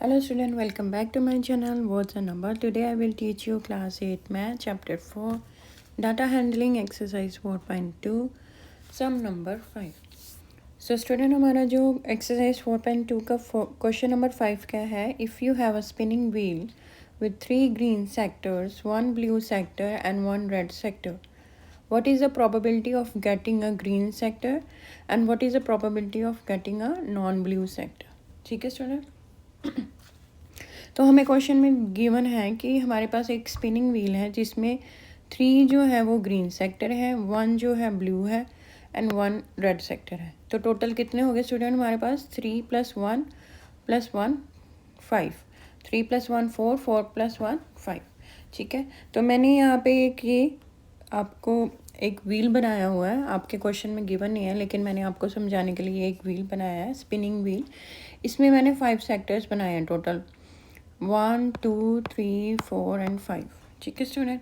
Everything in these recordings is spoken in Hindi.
Hello student, welcome back to my channel. What's the number? Today I will teach you class 8 math chapter 4 data handling exercise 4.2 sum number 5. So student हमारा जो exercise 4.2 का question number 5 क्या है? If you have a spinning wheel with 3 green sectors, 1 blue sector and 1 red sector, what is the probability of getting a green sector and what is the probability of getting a non-blue sector? ठीक है स्टूडेंट. तो हमें क्वेश्चन में गिवन है कि हमारे पास एक स्पिनिंग व्हील है जिसमें 3 जो है वो ग्रीन सेक्टर है, 1 जो है ब्लू है एंड 1 रेड सेक्टर है. तो टोटल कितने हो गए स्टूडेंट हमारे पास? 3 + 1 + 1 5. 3 + 1 4, 4 + 1 5. ठीक है. तो मैंने यहाँ पे एक ये आपको एक व्हील बनाया हुआ है. आपके क्वेश्चन में गिवन नहीं है लेकिन मैंने आपको समझाने के लिए एक व्हील बनाया है, स्पिनिंग व्हील. इसमें मैंने 5 सेक्टर्स बनाए हैं टोटल 1 2 3 4 एंड 5. ठीक है स्टूडेंट.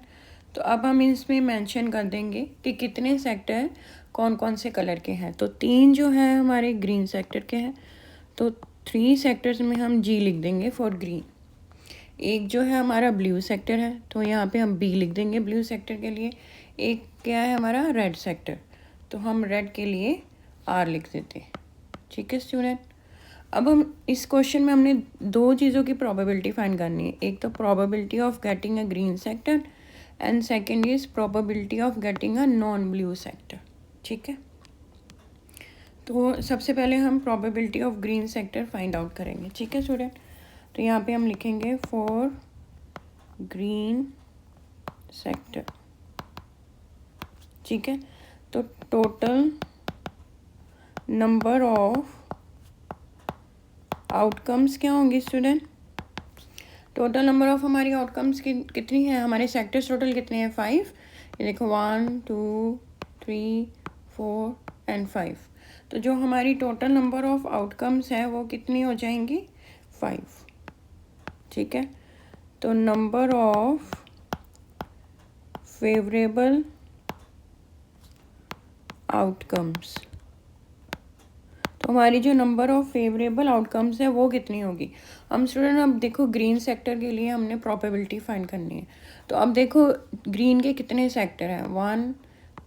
तो अब हम इसमें मेंशन कर देंगे कि कितने सेक्टर कौन कौन से कलर के हैं. तो 3 जो है हमारे ग्रीन सेक्टर के हैं. तो 3 सेक्टर्स में हम जी लिख देंगे फॉर ग्रीन. एक जो है हमारा ब्लू सेक्टर है तो यहाँ पे हम बी लिख देंगे ब्लू सेक्टर के लिए. एक क्या है हमारा रेड सेक्टर, तो हम रेड के लिए आर लिख देते हैं. ठीक है स्टूडेंट. अब हम इस क्वेश्चन में हमने 2 चीज़ों की प्रोबेबिलिटी फाइंड करनी है. एक तो probability of getting a green sector and second is probability of getting a non blue sector. ठीक है. तो सबसे पहले हम probability of green sector find out करेंगे. ठीक है स्टूडेंट. तो यहाँ पे हम लिखेंगे फॉर ग्रीन सेक्टर. ठीक है. तो टोटल नंबर ऑफ आउटकम्स क्या होंगी स्टूडेंट? टोटल नंबर ऑफ हमारी आउटकम्स कितनी है? हमारे सेक्टर्स टोटल कितने हैं? 5. ये देखो 1 2 3 4 एंड 5. तो जो हमारी टोटल नंबर ऑफ आउटकम्स है वो कितनी हो जाएंगी? 5. ठीक है. तो नंबर ऑफ फेवरेबल आउटकम्स, तो हमारी जो नंबर ऑफ फेवरेबल आउटकम्स है वो कितनी होगी? हम स्टूडेंट अब देखो ग्रीन सेक्टर के लिए हमने प्रोबेबिलिटी फाइंड करनी है. तो अब देखो ग्रीन के कितने सेक्टर हैं? 1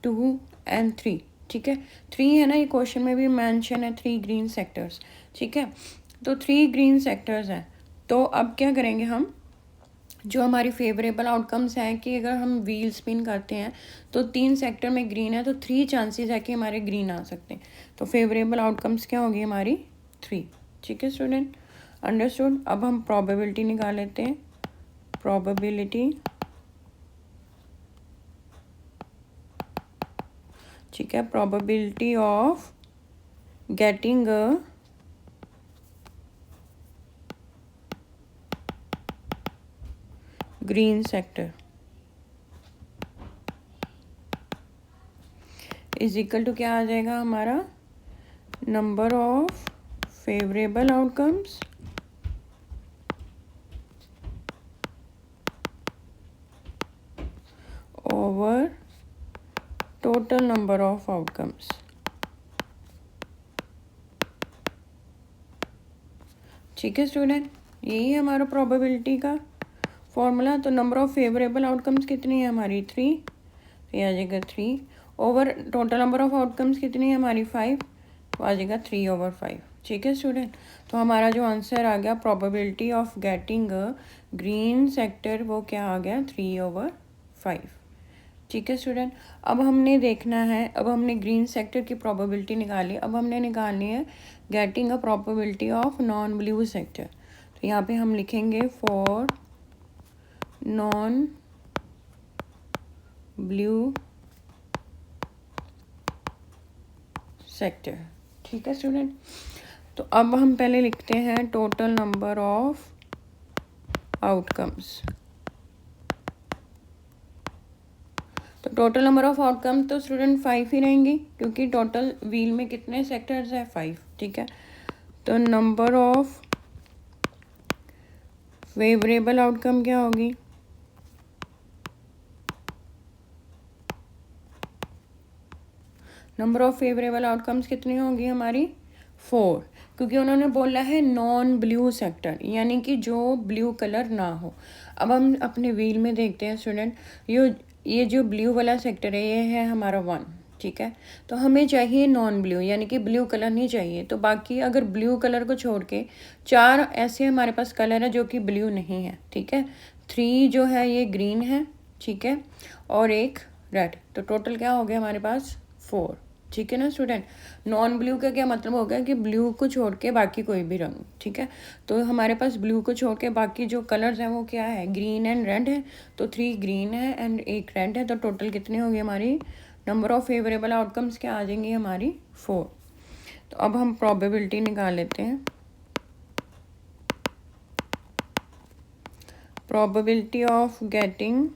2 एंड 3. ठीक है. 3 है ना, ये क्वेश्चन में भी मेंशन है 3 ग्रीन सेक्टर्स. ठीक है. तो 3 ग्रीन सेक्टर्स हैं. तो अब क्या करेंगे हम, जो हमारी फेवरेबल आउटकम्स हैं कि अगर हम व्हील स्पिन करते हैं तो 3 सेक्टर में ग्रीन है तो 3 चांसेस है कि हमारे ग्रीन आ सकते हैं. तो फेवरेबल आउटकम्स क्या होगी हमारी? 3. ठीक है स्टूडेंट. अंडरस्टूड. अब हम प्रोबेबिलिटी निकाल लेते हैं. प्रोबेबिलिटी, ठीक है, probability of getting a green sector is equal to क्या आ जाएगा हमारा? Number of favourable outcomes over total number of outcomes. ठीक है स्टूडेंट. यही है हमारा प्रोबेबिलिटी का फॉर्मूला. तो नंबर ऑफ फेवरेबल आउटकम्स कितनी है हमारी? 3. तो ये आ जाएगा 3 over total number of outcomes कितनी है हमारी? 5. तो आ जाएगा 3/5. ठीक है स्टूडेंट. तो हमारा जो आंसर आ गया probability of getting a green sector वो क्या आ गया? 3/5. ठीक है स्टूडेंट. अब हमने देखना है, अब हमने ग्रीन सेक्टर की प्रोबेबिलिटी निकाली. अब हमने निकालनी है getting a probability of non blue sector. तो यहाँ पे हम लिखेंगे फॉर नॉन ब्लू सेक्टर. ठीक है स्टूडेंट. तो अब हम पहले लिखते हैं टोटल नंबर ऑफ आउटकम्स. तो टोटल नंबर ऑफ आउटकम्स तो स्टूडेंट 5 ही रहेंगी क्योंकि टोटल व्हील में कितने सेक्टर्स है? 5. ठीक है. तो नंबर ऑफ फेवरेबल आउटकम क्या होगी? नंबर ऑफ फेवरेबल आउटकम्स कितनी होगी हमारी? 4. क्योंकि उन्होंने बोला है नॉन ब्लू सेक्टर, यानी कि जो ब्लू कलर ना हो। अब हम अपने व्हील में देखते हैं स्टूडेंट, ये जो ब्लू वाला सेक्टर है ये है हमारा 1, ठीक है। तो हमें चाहिए नॉन ब्लू, यानी कि ब्लू कलर नहीं चाहिए। तो बाकी अगर ब्लू कलर को छोड़ के 4 ऐसे हमारे पास कलर है जो कि ब्लू नहीं है, ठीक है। 3 जो है ये ग्रीन है, ठीक है, और एक रेड। तो टोटल क्या हो गया हमारे पास 4, ठीक है ना स्टूडेंट। नॉन ब्लू का क्या मतलब हो गया कि ब्लू को छोड़ के बाकी कोई भी रंग, ठीक है। तो हमारे पास ब्लू को छोड़ के बाकी जो कलर्स हैं वो क्या है, ग्रीन एंड रेड है। तो 3 ग्रीन है एंड एक रेड है। तो टोटल कितनी होगी हमारी नंबर ऑफ फेवरेबल आउटकम्स, क्या आ जाएंगी हमारी 4। तो अब हम प्रोबेबिलिटी निकाल लेते हैं। Probability of getting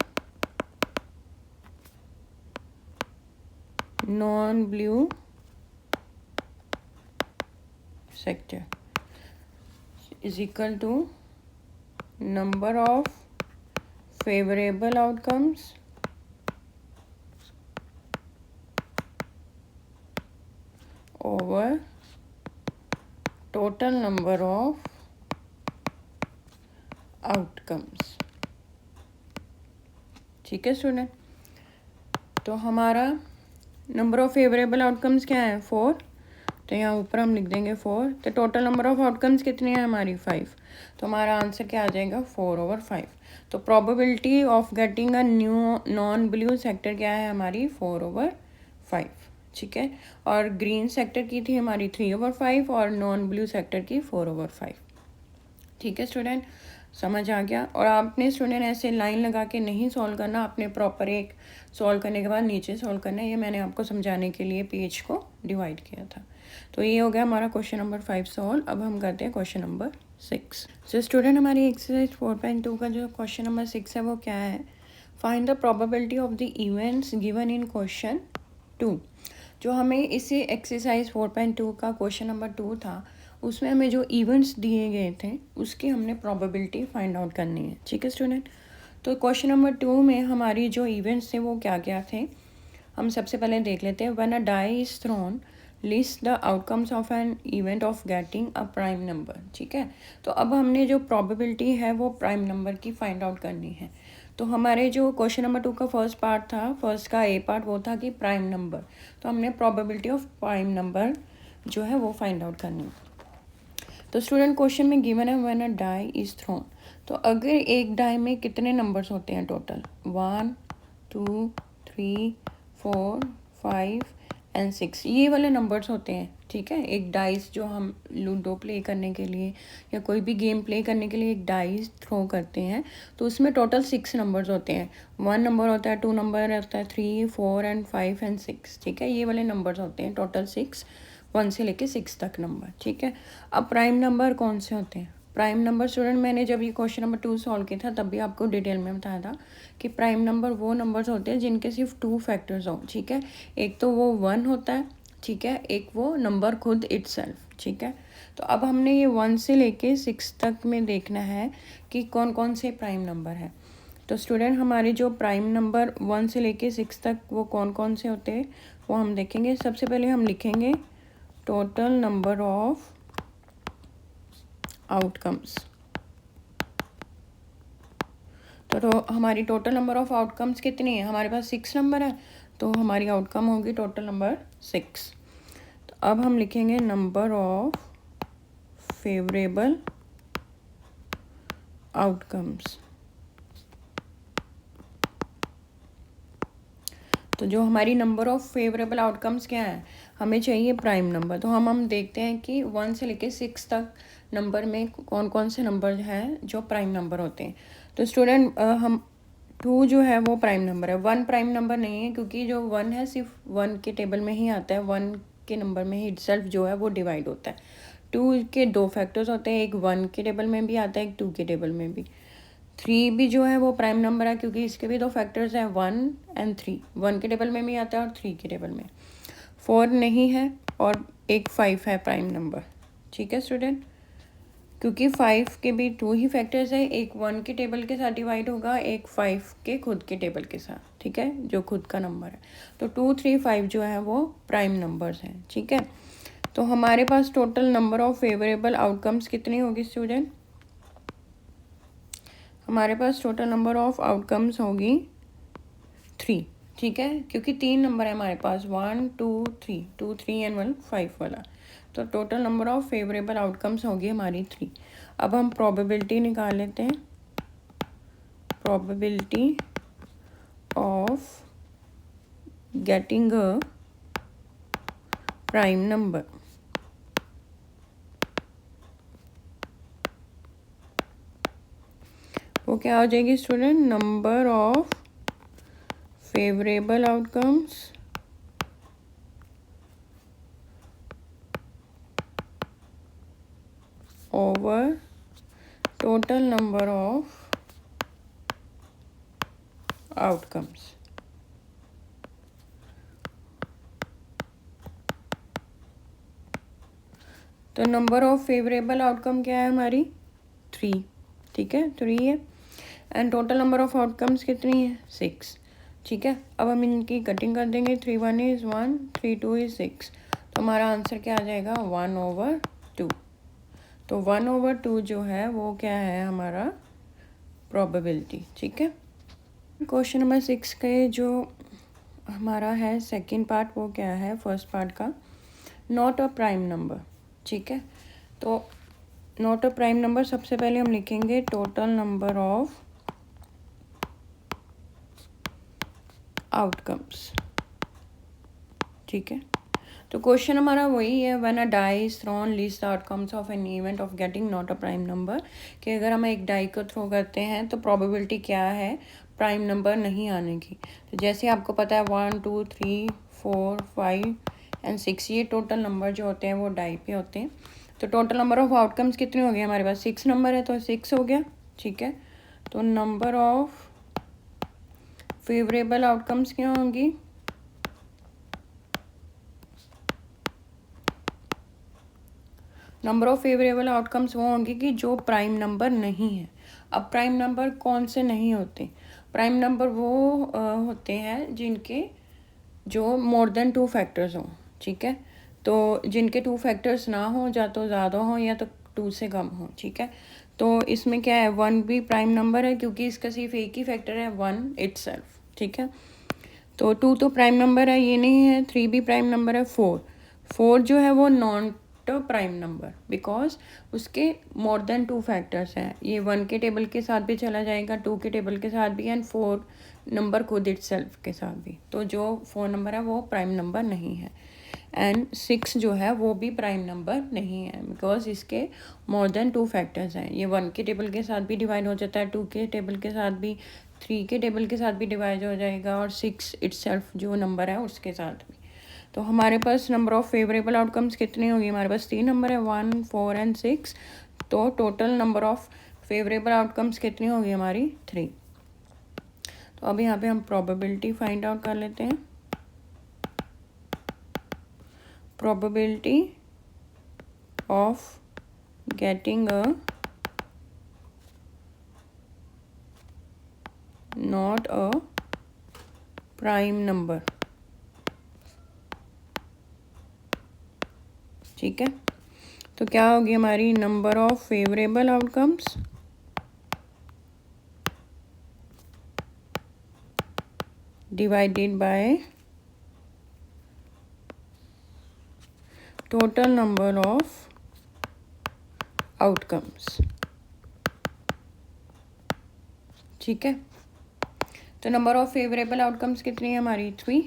non blue sector is equal to number of favorable outcomes over total number of outcomes, ठीक है स्टूडेंट। तो हमारा नंबर ऑफ फेवरेबल आउटकम्स क्या है 4, तो यहाँ ऊपर हम लिख देंगे 4। तो टोटल नंबर ऑफ आउटकम्स कितनी है हमारी 5। तो हमारा आंसर क्या आ जाएगा 4/5। तो probability of getting a new non blue sector क्या है हमारी 4/5, ठीक है। और ग्रीन सेक्टर की थी हमारी 3/5 और नॉन ब्लू सेक्टर की 4/5, ठीक है स्टूडेंट। समझ आ गया। और आपने स्टूडेंट ऐसे लाइन लगा के नहीं सॉल्व करना, आपने प्रॉपर एक सॉल्व करने के बाद नीचे सॉल्व करना है। ये मैंने आपको समझाने के लिए पेज को डिवाइड किया था। तो ये हो गया हमारा क्वेश्चन नंबर 5 सॉल्व। अब हम करते हैं क्वेश्चन नंबर 6। सो स्टूडेंट हमारी एक्सरसाइज 4.2 का जो क्वेश्चन नंबर 6 है वो क्या है, find the probability of the events given in question 2। जो हमें इसी एक्सरसाइज 4.2 का क्वेश्चन नंबर 2 था, उसमें हमें जो इवेंट्स दिए गए थे उसकी हमने प्रोबेबिलिटी फाइंड आउट करनी है, ठीक है स्टूडेंट। तो क्वेश्चन नंबर 2 में हमारी जो इवेंट्स थे वो क्या क्या थे, हम सबसे पहले देख लेते हैं। When a die is thrown list the outcomes of an event of getting a prime number, ठीक है। तो अब हमने जो प्रोबेबिलिटी है वो प्राइम नंबर की फाइंड आउट करनी है। तो हमारे जो क्वेश्चन नंबर 2 का फर्स्ट पार्ट था, फर्स्ट का ए पार्ट वो था कि प्राइम नंबर। तो हमने प्रोबेबिलिटी ऑफ प्राइम नंबर जो है वो फाइंड आउट करनी है। तो स्टूडेंट क्वेश्चन में गिवन है when a die is thrown. तो अगर एक डाई में कितने नंबर्स होते हैं टोटल, 1 2 3 4 5 एंड 6, ये वाले नंबर्स होते हैं, ठीक है। एक डाइस जो हम लूडो प्ले करने के लिए या कोई भी गेम प्ले करने के लिए एक डाइस थ्रो करते हैं, तो उसमें टोटल 6 नंबर्स होते हैं। 1 नंबर होता है, 2 नंबर होता है, 3 4 एंड 5 एंड 6, ठीक है। ये वाले नंबर्स होते हैं टोटल 6, 1 से लेके 6 तक नंबर, ठीक है। अब प्राइम नंबर कौन से होते हैं, प्राइम नंबर स्टूडेंट मैंने जब ये क्वेश्चन नंबर 2 सॉल्व किया था तब भी आपको डिटेल में बताया था कि प्राइम नंबर वो नंबर्स होते हैं जिनके सिर्फ 2 फैक्टर्स हों, ठीक है। एक तो वो 1 होता है, ठीक है, एक वो नंबर खुद इटसेल्फ, ठीक है। तो अब हमने ये 1 से लेके 6 तक में देखना है कि कौन कौन से प्राइम नंबर है। तो स्टूडेंट हमारे जो प्राइम नंबर 1 से लेके 6 तक वो कौन कौन से होते हैं वो हम देखेंगे। सबसे पहले हम लिखेंगे टोटल नंबर ऑफ आउटकम्स। तो हमारी टोटल नंबर ऑफ आउटकम्स कितनी है, हमारे पास 6 नंबर है, तो हमारी आउटकम होगी टोटल नंबर 6। तो अब हम लिखेंगे नंबर ऑफ फेवरेबल आउटकम्स। तो जो हमारी नंबर ऑफ फेवरेबल आउटकम्स क्या है, हमें चाहिए प्राइम नंबर। तो हम देखते हैं कि 1 से लेके 6 तक नंबर में कौन कौन से नंबर हैं जो प्राइम नंबर होते हैं। तो स्टूडेंट हम 2 जो है वो प्राइम नंबर है, 1 प्राइम नंबर नहीं है, क्योंकि जो 1 है सिर्फ 1 के टेबल में ही आता है, 1 के नंबर में ही इटसेल्फ जो है वो डिवाइड होता है। 2 के 2 फैक्टर्स होते हैं, एक 1 के टेबल में भी आता है, एक 2 के टेबल में भी। 3 भी जो है वो प्राइम नंबर है क्योंकि इसके भी 2 फैक्टर्स हैं, 1 एंड 3, 1 के टेबल में भी आता है और 3 के टेबल में। 4 नहीं है और एक 5 है प्राइम नंबर, ठीक है स्टूडेंट। क्योंकि 5 के भी 2 ही फैक्टर्स है, एक 1 के टेबल के साथ डिवाइड होगा, एक 5 के खुद के टेबल के साथ, ठीक है, जो खुद का नंबर है। तो 2 3 5 जो है वो प्राइम नंबर्स हैं, ठीक है। तो हमारे पास total number of favourable outcomes कितनी होगी स्टूडेंट? हमारे पास टोटल नंबर ऑफ आउटकम्स होगी 3, ठीक है, क्योंकि 3 नंबर है हमारे पास, 1 2 3, 2 3 एंड 1 5 वाला। तो total number of favourable outcomes होगी हमारी 3। अब हम प्रोबेबिलिटी निकाल लेते हैं, probability of getting a prime number. वो क्या हो जाएगी student? Number of favourable outcomes over total number of outcomes. तो नंबर ऑफ फेवरेबल आउटकम क्या है हमारी? 3, ठीक है, 3 है। And total number of outcomes कितनी है? 6, ठीक है। अब हम इनकी कटिंग कर देंगे, 3 1 इज़ 1, 3 2 इज़ 6। तो हमारा आंसर क्या आ जाएगा? 1/2। तो 1/2 जो है वो क्या है हमारा? प्रोबेबिलिटी, ठीक है। क्वेश्चन नंबर 6 के जो हमारा है सेकंड पार्ट, वो क्या है फर्स्ट पार्ट का? नॉट अ प्राइम नंबर, ठीक है। तो नॉट अ प्राइम नंबर, सबसे पहले हम लिखेंगे टोटल नंबर ऑफ आउटकम्स, ठीक है। तो क्वेश्चन हमारा वही है, when a die is thrown list the outcomes of an event of getting not a prime number, कि अगर हम एक डाई को थ्रो करते हैं तो प्रोबेबिलिटी क्या है प्राइम नंबर नहीं आने की। तो जैसे आपको पता है 1 2 3 4 5 एंड 6 ये टोटल नंबर जो होते हैं वो डाई पे होते हैं। तो टोटल नंबर ऑफ आउटकम्स कितने हो गए हमारे पास? 6 नंबर है तो 6 हो गया, ठीक है। तो नंबर ऑफ फेवरेबल आउटकम्स क्या होंगी? नंबर ऑफ फेवरेबल आउटकम्स वो होंगे कि जो प्राइम नंबर नहीं है। अब प्राइम नंबर कौन से नहीं होते? प्राइम नंबर वो होते हैं जिनके जो मोर देन 2 फैक्टर्स हों, ठीक है। तो जिनके 2 फैक्टर्स ना हो, या तो ज़्यादा हो या तो 2 से कम हो, ठीक है। तो इसमें क्या है, 1 भी प्राइम नंबर है क्योंकि इसका सिर्फ एक ही फैक्टर है 1 इटसेल्फ, ठीक है। तो 2 तो प्राइम नंबर है, ये नहीं है। 3 भी प्राइम नंबर है। 4 जो है वो नॉन प्राइम नंबर, बिकॉज उसके मोर देन 2 फैक्टर्स हैं। ये 1 के टेबल के साथ भी चला जाएगा, 2 के टेबल के साथ भी, एंड 4 नंबर खुद इटसेल्फ के साथ भी। तो जो 4 नंबर है वो प्राइम नंबर नहीं है। एंड 6 जो है वो भी प्राइम नंबर नहीं है बिकॉज इसके मोर देन 2 फैक्टर्स हैं। ये 1 के टेबल के साथ भी डिवाइड हो जाता है, 2 के टेबल के साथ भी, 3 के टेबल के साथ भी डिवाइड हो जाएगा, और 6 इटसेल्फ जो नंबर है उसके साथ भी। तो हमारे पास नंबर ऑफ फेवरेबल आउटकम्स कितनी होगी? हमारे पास 3 नंबर है, 1 4 एंड 6। तो total number of favourable outcomes कितनी होगी हमारी? 3। तो अब यहाँ पे हम प्रोबेबिलिटी फाइंड आउट कर लेते हैं। Probability of getting a not a prime number, ठीक है। तो क्या होगी हमारी? Number of favourable outcomes divided by total number of outcomes, ठीक है। तो नंबर ऑफ फेवरेबल आउटकम्स कितनी है हमारी? 3,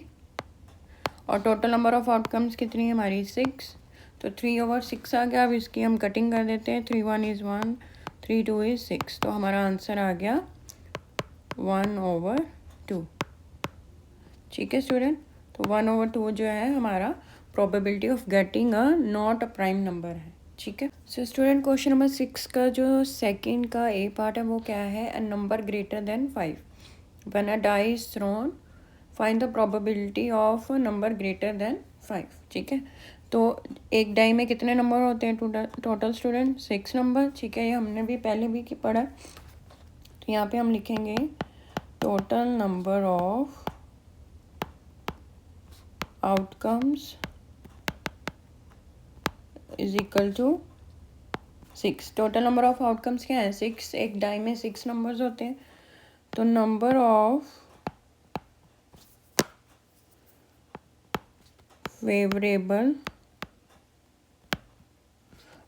और टोटल नंबर ऑफ आउटकम्स कितनी है हमारी? 6। तो 3/6 आ गया। अब इसकी हम कटिंग कर देते हैं, 3 1 इज़ 1, 3 2 इज़ 6। तो हमारा आंसर आ गया 1/2, ठीक है स्टूडेंट। तो 1/2 जो है हमारा probability of getting a not a prime number है, ठीक है। सो स्टूडेंट क्वेश्चन नंबर 6 का जो सेकंड का ए पार्ट है वो क्या है? A number greater than 5 when a die is thrown find the probability of a number greater than 5, ठीक है। तो एक डाई में कितने नंबर होते हैं टोटल स्टूडेंट? 6 नंबर, ठीक है। ये हमने भी पहले भी पढ़ा। तो यहाँ पे हम लिखेंगे total number of outcomes is equal to 6। Total number of outcomes क्या है? 6। एक डाई में 6 नंबर्स होते हैं, तो number of favourable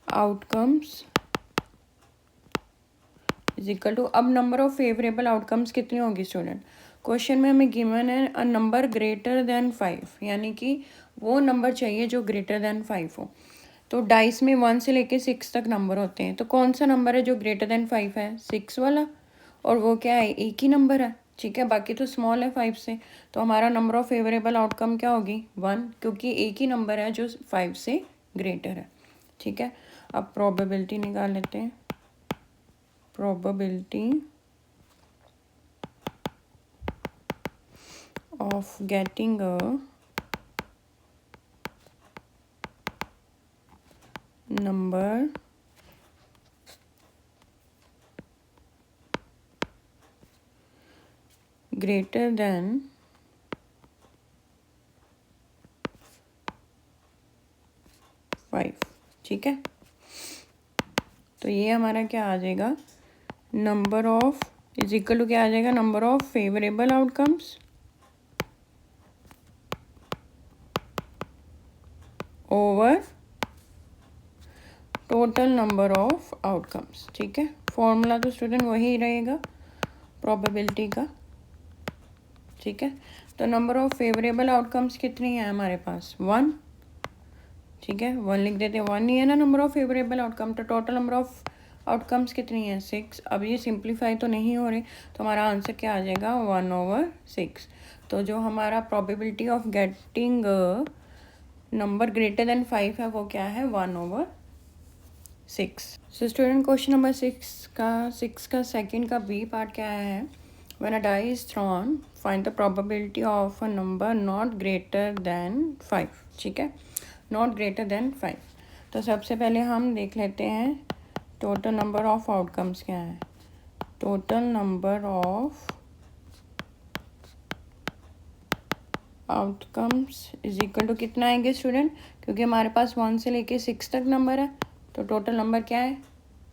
outcomes is equal to, अब नंबर ऑफ फेवरेबल आउटकम्स कितनी होगी स्टूडेंट? क्वेश्चन में हमें गिवन है अ नंबर ग्रेटर देन 5, यानी कि वो नंबर चाहिए जो ग्रेटर देन 5 हो। तो डाइस में 1 से लेके 6 तक नंबर होते हैं, तो कौन सा नंबर है जो ग्रेटर देन 5 है? 6 वाला, और वो क्या है? एक ही नंबर है, ठीक है, बाकी तो स्मॉल है 5 से। तो हमारा नंबर ऑफ फेवरेबल आउटकम क्या होगी? 1, क्योंकि एक ही नंबर है जो 5 से ग्रेटर है, ठीक है। अब प्रोबेबिलिटी निकाल लेते हैं। probability of getting a number greater than 5, ठीक है। तो ये हमारा क्या आ जाएगा? Number of is equal to क्या आ जाएगा? Number of favourable outcomes over total number of outcomes, ठीक है। फॉर्मूला तो स्टूडेंट वही रहेगा प्रोबेबिलिटी का, ठीक है। तो नंबर ऑफ फेवरेबल आउटकम्स कितनी है हमारे पास? 1, ठीक है, 1 लिख देते हैं। 1 ही है ना नंबर ऑफ फेवरेबल आउटकम, तो टोटल नंबर ऑफ आउटकम्स कितनी है? 6। अब ये सिंप्लीफाई तो नहीं हो रहे, तो हमारा आंसर क्या आ जाएगा? 1/6। तो जो हमारा probability of getting number greater than 5 है, वो क्या है? 1/6। सो स्टूडेंट क्वेश्चन नंबर 6 का सेकंड का बी पार्ट क्या है? When a die is thrown, find the probability of a number not greater than 5, ठीक है, नॉट ग्रेटर देन 5। तो सबसे पहले हम देख लेते हैं टोटल नंबर ऑफ आउटकम्स क्या है। Total number of outcomes is equal to कितना आएंगे स्टूडेंट? क्योंकि हमारे पास 1 से लेके 6 तक नंबर है, तो टोटल नंबर क्या है?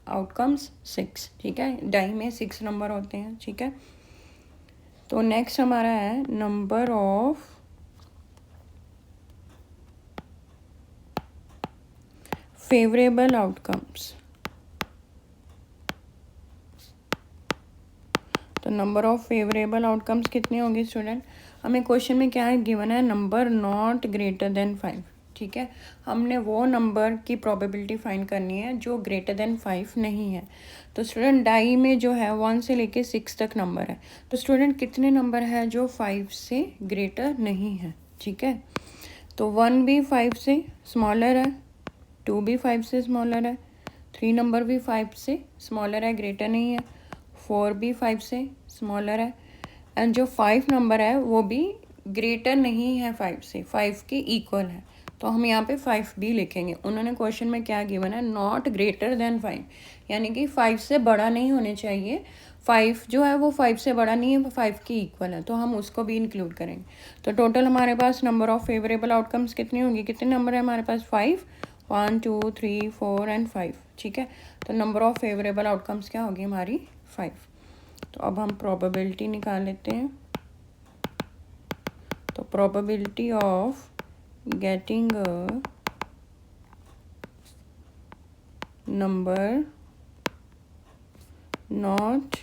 आउटकम्स 6, ठीक है। डाई में 6 नंबर होते हैं, ठीक है। तो नेक्स्ट हमारा है नंबर ऑफ फेवरेबल आउटकम्स। तो नंबर ऑफ फेवरेबल आउटकम्स कितनी होगी स्टूडेंट? हमें क्वेश्चन में क्या है गिवन है? नंबर नॉट ग्रेटर देन 5, ठीक है। हमने वो नंबर की प्रोबेबिलिटी फाइंड करनी है जो ग्रेटर देन 5 नहीं है। तो स्टूडेंट डाई में जो है 1 से लेके 6 तक नंबर है, तो स्टूडेंट कितने नंबर है जो 5 से ग्रेटर नहीं है, ठीक है। तो 1 भी 5 से स्मॉलर है, 2 भी 5 से स्मॉलर है, 3 नंबर भी 5 से स्मॉलर है, ग्रेटर नहीं है, 4 भी 5 से स्मॉलर है, एंड जो 5 नंबर है वो भी ग्रेटर नहीं है 5 से, 5 के इक्वल है। तो हम यहाँ पे 5 भी लिखेंगे। उन्होंने क्वेश्चन में क्या गिवन है? नॉट ग्रेटर देन 5, यानी कि 5 से बड़ा नहीं होने चाहिए। 5 जो है वो 5 से बड़ा नहीं है, 5 के इक्वल है, तो हम उसको भी इंक्लूड करेंगे। तो टोटल हमारे पास नंबर ऑफ फेवरेबल आउटकम्स कितनी होंगी? कितने नंबर है हमारे पास? 5, 1 2 3 4 एंड 5, ठीक है। तो नंबर ऑफ फेवरेबल आउटकम्स क्या होगी हमारी? 5। तो अब हम प्रोबेबिलिटी निकाल लेते हैं। तो probability of getting a number not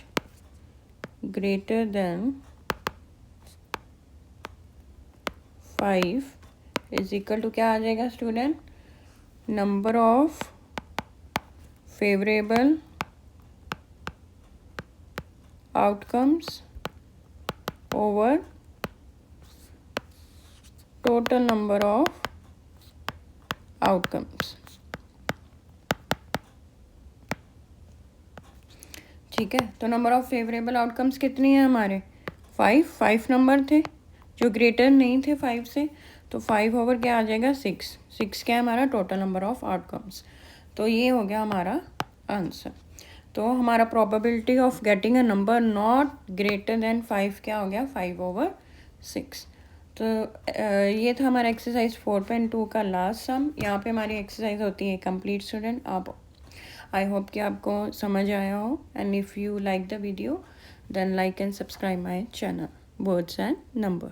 greater than 5 is equal to क्या आ जाएगा student? Number of favourable outcomes over total number of outcomes, ठीक है। तो नंबर ऑफ फेवरेबल आउटकम्स कितनी है हमारे? 5 नंबर थे जो ग्रेटर नहीं थे 5 से, तो 5 ओवर क्या आ जाएगा? 6 क्या है हमारा टोटल नंबर ऑफ आउटकम्स। तो ये हो गया हमारा आंसर। तो हमारा probability of getting a number not greater than 5 क्या हो गया? 5/6। तो ये था हमारा एक्सरसाइज 4.2 का लास्ट सम। यहाँ पे हमारी एक्सरसाइज होती है कंप्लीट स्टूडेंट। आप आई होप कि आपको समझ आया हो, and if you like the video then like and subscribe my channel words and number.